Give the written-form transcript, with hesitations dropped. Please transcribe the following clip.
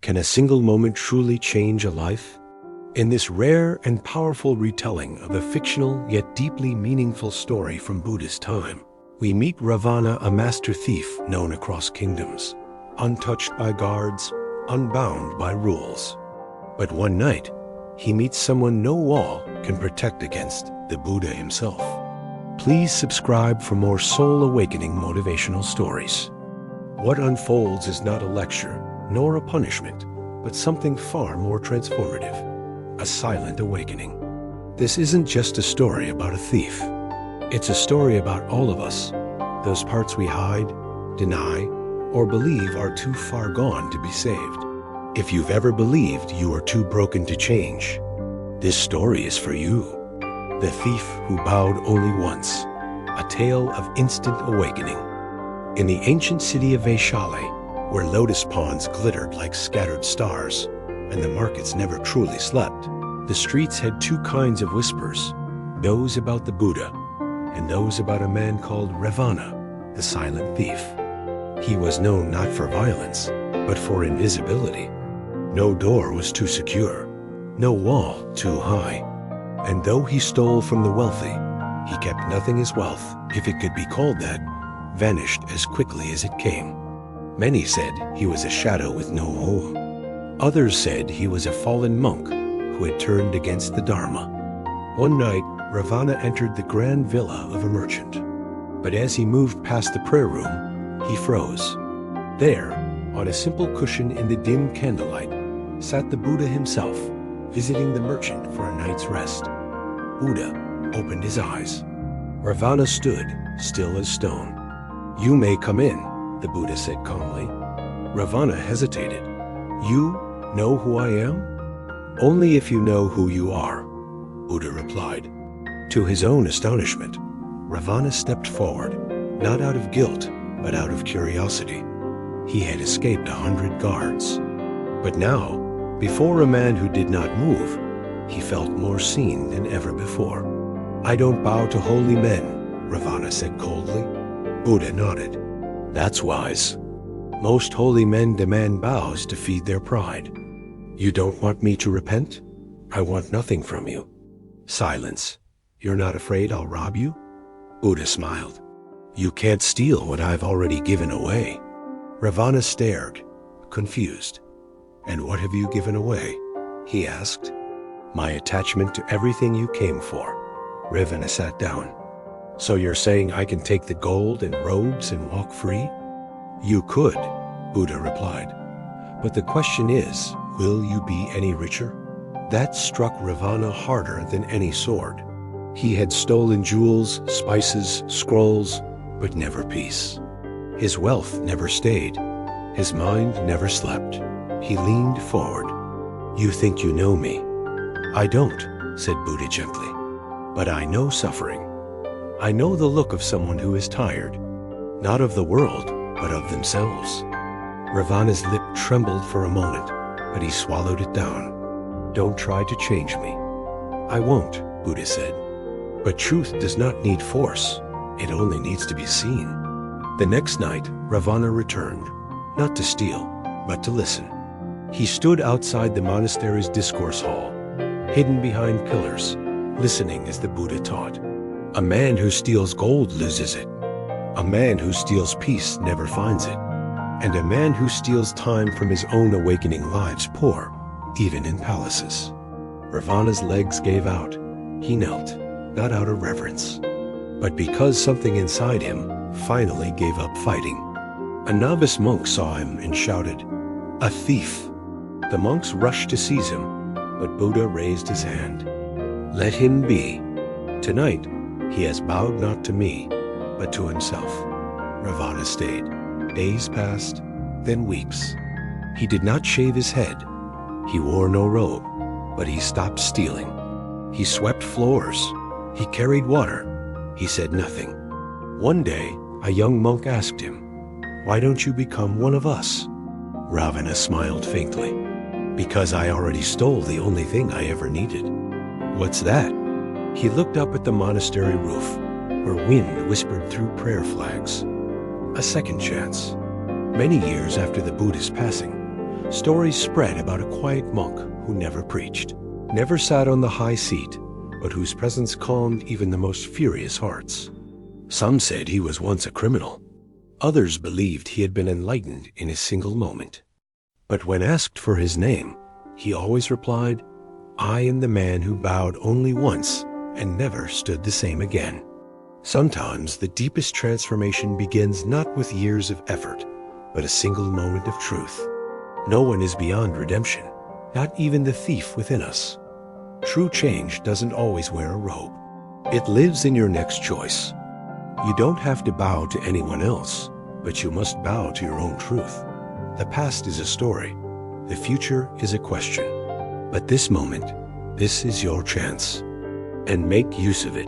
Can a single moment truly change a life? In this rare and powerful retelling of a fictional yet deeply meaningful story from Buddha's time, we meet Ravana, a master thief known across kingdoms, untouched by guards, unbound by rules. But one night, he meets someone no wall can protect against, the Buddha himself. Please subscribe for more soul-awakening motivational stories. What unfolds is not a lecture, nor a punishment, but something far more transformative, a silent awakening. This isn't just a story about a thief. It's a story about all of us, those parts we hide, deny, or believe are too far gone to be saved. If you've ever believed you are too broken to change, this story is for you. The Thief Who Bowed Only Once, a tale of instant awakening. In the ancient city of Vaishali, where lotus ponds glittered like scattered stars, and the markets never truly slept, the streets had two kinds of whispers, those about the Buddha, and those about a man called Ravana, the silent thief. He was known not for violence, but for invisibility. No door was too secure, no wall too high. And though he stole from the wealthy, he kept nothing as wealth, if it could be called that, vanished as quickly as it came. Many said he was a shadow with no home. Others said he was a fallen monk who had turned against the Dharma. One night, Ravana entered the grand villa of a merchant. But as he moved past the prayer room, he froze. There, on a simple cushion in the dim candlelight, sat the Buddha himself, visiting the merchant for a night's rest. Buddha opened his eyes. Ravana stood, still as stone. "You may come in," the Buddha said calmly. Ravana hesitated. "You know who I am?" "Only if you know who you are," Buddha replied. To his own astonishment, Ravana stepped forward, not out of guilt, but out of curiosity. He had escaped 100 guards. But now, before a man who did not move, he felt more seen than ever before. "I don't bow to holy men," Ravana said coldly. Buddha nodded. "That's wise. Most holy men demand bows to feed their pride. You don't want me to repent? I want nothing from you." Silence. "You're not afraid I'll rob you?" Buddha smiled. "You can't steal what I've already given away." Ravana stared, confused. "And what have you given away?" he asked. "My attachment to everything you came for." Ravana sat down. "So you're saying I can take the gold and robes and walk free?" "You could," Buddha replied. "But the question is, will you be any richer?" That struck Ravana harder than any sword. He had stolen jewels, spices, scrolls, but never peace. His wealth never stayed. His mind never slept. He leaned forward. "You think you know me?" "I don't," said Buddha gently. "But I know suffering. I know the look of someone who is tired, not of the world, but of themselves." Ravana's lip trembled for a moment, but he swallowed it down. "Don't try to change me." "I won't," Buddha said. But truth does not need force. It only needs to be seen. The next night, Ravana returned, not to steal, but to listen. He stood outside the monastery's discourse hall, hidden behind pillars, listening as the Buddha taught. "A man who steals gold loses it. A man who steals peace never finds it. And a man who steals time from his own awakening lives poor, even in palaces." Ravana's legs gave out. He knelt, not out of reverence, but because something inside him finally gave up fighting. A novice monk saw him and shouted, "A thief!" The monks rushed to seize him, but Buddha raised his hand. "Let him be. Tonight, he has bowed not to me, but to himself." Ravana stayed. Days passed, then weeks. He did not shave his head. He wore no robe, but he stopped stealing. He swept floors. He carried water. He said nothing. One day, a young monk asked him, "Why don't you become one of us?" Ravana smiled faintly. "Because I already stole the only thing I ever needed." "What's that?" He looked up at the monastery roof, where wind whispered through prayer flags. A second chance. Many years after the Buddha's passing, Stories spread about a quiet monk who never preached, never sat on the high seat, but whose presence calmed even the most furious hearts. Some said he was once a criminal. Others believed he had been enlightened in a single moment. But when asked for his name, he always replied, "I am the man who bowed only once and never stood the same again." Sometimes the deepest transformation begins not with years of effort, but a single moment of truth. No one is beyond redemption, not even the thief within us. True change doesn't always wear a robe. It lives in your next choice. You don't have to bow to anyone else, but you must bow to your own truth. The past is a story. The future is a question. But this moment, this is your chance. And make use of it.